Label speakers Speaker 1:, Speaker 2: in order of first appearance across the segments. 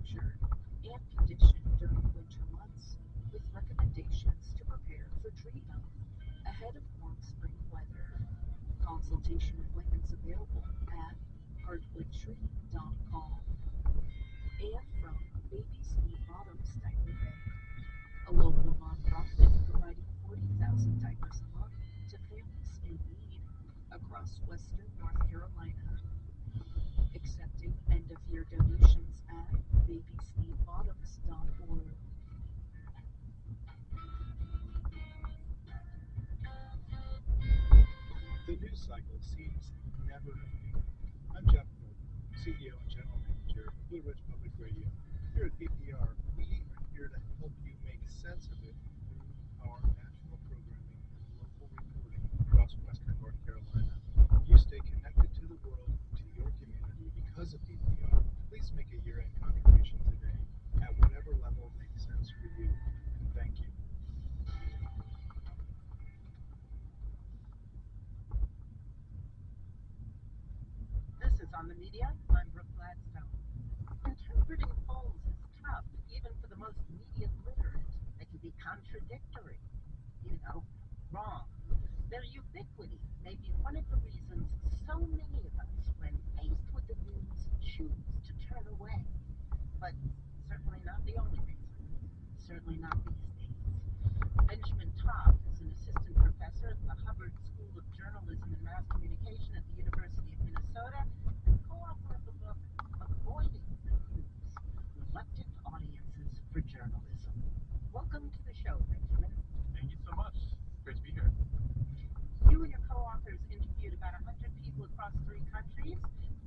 Speaker 1: manufactured and conditioned during winter months, with recommendations to prepare for tree health ahead of warm spring weather. Consultation appointments available at heartwoodtree.com. And from Baby's Knee Bottoms Diaper Bank, a local nonprofit providing 40,000 diapers a month to families in need across western North Carolina, accepting end of year donations at babysneedbottoms.org.
Speaker 2: The news cycle seems never ending. I'm Jeff Gordon, CEO and General Manager of Blue Ridge Public Radio. Here at BPR, we are here to help you make sense of it through our national programming and local reporting across Western North Carolina. You stay connected to the world, to your community because of BPR. Please make a year-end contribution today at whatever level makes sense for you. And thank you.
Speaker 1: This is On the Media. I'm Brooke Gladstone. Interpreting polls is tough, even for the most media literate. They can be contradictory. You know, wrong. Their ubiquity may be one of the reasons so many of us, when faced with the news, choose to turn away. But certainly not the only reason. Certainly not these days. Benjamin Topp is an assistant professor at the Hubbard School of Journalism and Mass Communication at the University of Minnesota and co-author of the book Avoiding the News: Reluctant Audiences for Journalism. Welcome to the show, Benjamin.
Speaker 3: Thank you so much. Great to be here.
Speaker 1: You and your co-authors interviewed about 100 people across 3 countries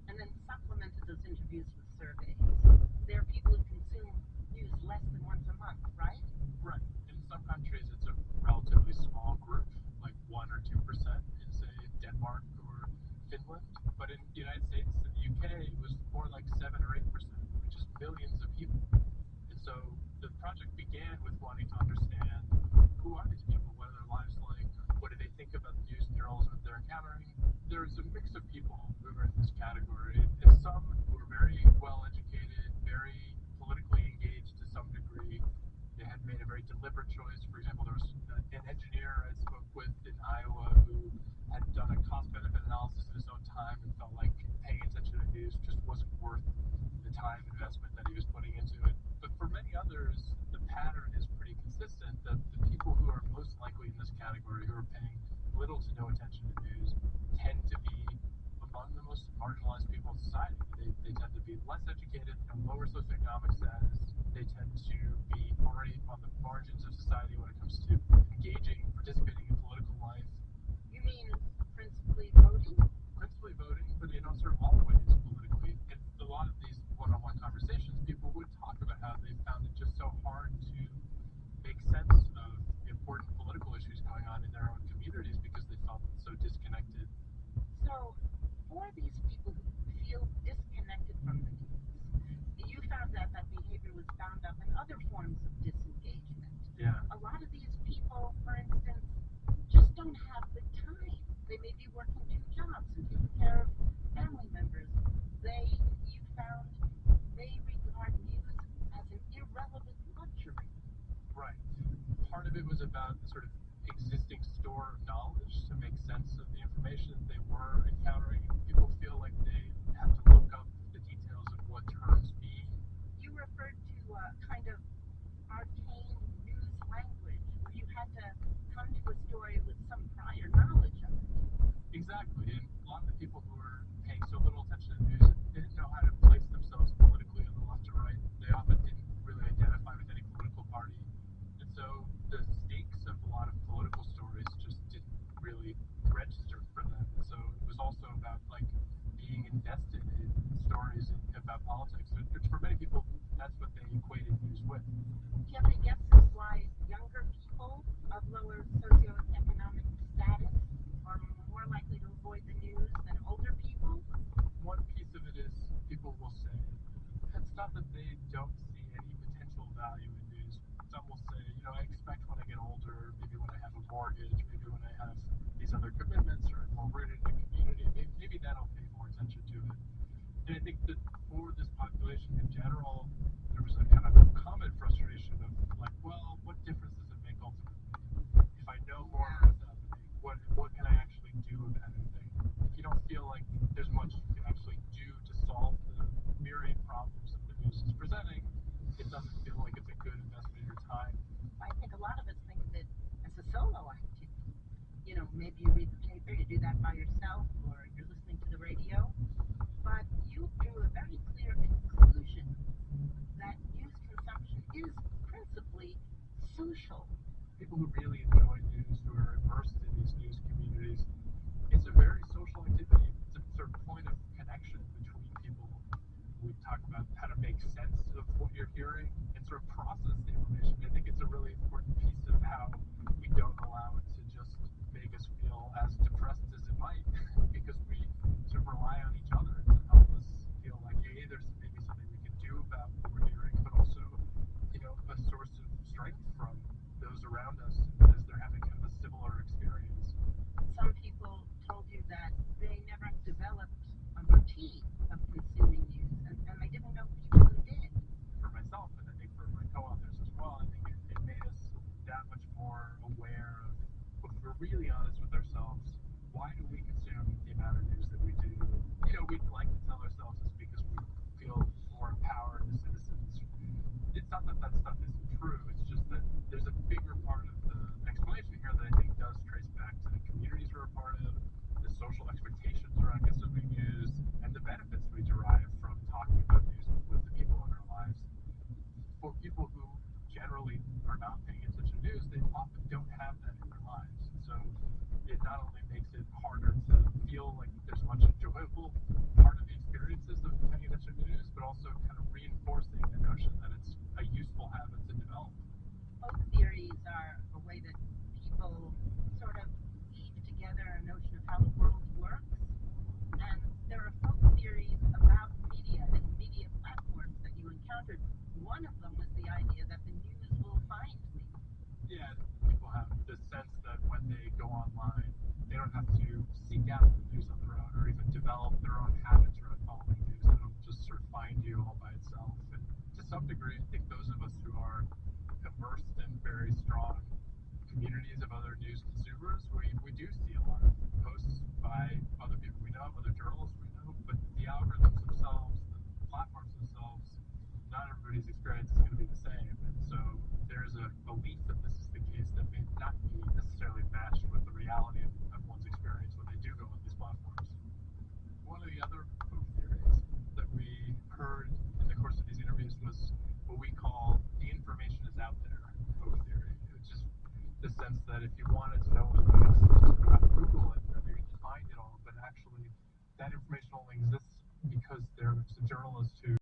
Speaker 1: and then supplemented those interviews with surveys. There are people who consume news less than once a month, right?
Speaker 3: Right. In some countries, it's a relatively small group, like 1 or 2% in, say, Denmark or Finland. But in the United States and the UK, it was more like 7 or 8%, which is millions of people. And so the project began with wanting to understand who are these people, what are their lives like, what do they think about the news and journalism that they're encountering. There's a mix of people who are in this category, and some who are very well educated, very politically engaged to some degree. They had made a very deliberate choice. For example, there was an engineer I spoke with in Iowa who had done a cost-benefit analysis in his own time and felt like paying attention to news just wasn't worth the time investment that he was putting into it. But for many others, the pattern is pretty consistent. The people who are most likely in this category, who are paying little to no attention to news, tend to be among the most marginalized people in society. They tend to be less educated, have lower socioeconomic status. They tend to be already on the margins of society when it comes to engaging, participating in political life.
Speaker 1: You mean principally voting?
Speaker 3: Principally voting, but sort of all ways politically. In a lot of these one-on-one conversations, people would talk about how they found it just so hard to make sense of important political issues going on in their own communities because they felt so disconnected.
Speaker 1: So, for these people who feel disconnected from the news, you found that that behavior was bound up in other forms of disengagement.
Speaker 3: Yeah.
Speaker 1: A lot of these people, for instance,
Speaker 3: for this population in general, there was a kind of common frustration of like, well, what difference does it make ultimately? If I know more about what's happening, what can I actually do about anything? If you don't feel like there's much you can actually do to solve the myriad problems that the news is presenting, it doesn't feel like it's a good investment of your time.
Speaker 1: I think a lot of us think of it as a solo activity. You know, maybe you read the paper, you do that by yourself, or you're listening to the radio. But you drew a very clear conclusion that news consumption is principally social.
Speaker 3: People who really enjoy news, who are immersed in these news communities, it's a very social activity. It's a sort of point of connection between people. We talk about how to make sense of what you're hearing and sort of process the information. I think it's a really important piece of how we don't allow it to just make us feel as depressed as it might, because we sort of rely on each other to help us feel like, hey, there's maybe something we can do about what we're hearing, but also, a source of strength from those around us as they're having kind of a similar experience.
Speaker 1: Some people told you that they never developed a routine of consuming news, and they didn't know people who did.
Speaker 3: For myself, and I think for my co-authors as well, I think it made us that much more aware of, if we're really honest with ourselves, why do we consume the amount of news that we do? We'd like to tell ourselves it's because we feel more empowered as citizens. It's not that that stuff isn't true, it's just that there's a bigger part of the explanation here that I think does trace back to the communities we're a part of, the social expectations around consuming news, and the benefits we derive from talking about news with the people in our lives. For people who generally are not paying attention to news, they often don't have that in their lives. And so it not only makes it harder to feel like there's much enjoyable part of the experiences of paying attention to news, but also kind of reinforcing the notion that it's a useful habit to develop.
Speaker 1: Both theories are a way that people sort of weave together a notion of how the world works. And there are folk theories about media and media platforms that you encountered. One of them was the idea that the news will find me.
Speaker 3: Yeah, people have this sense that when they go online, they don't have to seek out the news on their own or even develop their own habits around following news. It'll just sort of find you all by itself. And to some degree, I think those of us who are immersed in very strong communities of other news consumers, we do see a lot of posts by other people we know, other journalists we know, but the algorithms themselves, the platforms themselves, not everybody's experience is going to be the same. And so there's a belief that this is the case that may not be necessarily matched with the reality of one's experience when they do go on these platforms. One of the other theories that we heard in the course of these interviews was what we call the information is out there theory. It's just the sense that if you wanted to know what the news is, just go out and Google it, and you can find it all. But actually, that information only exists because there's a journalist who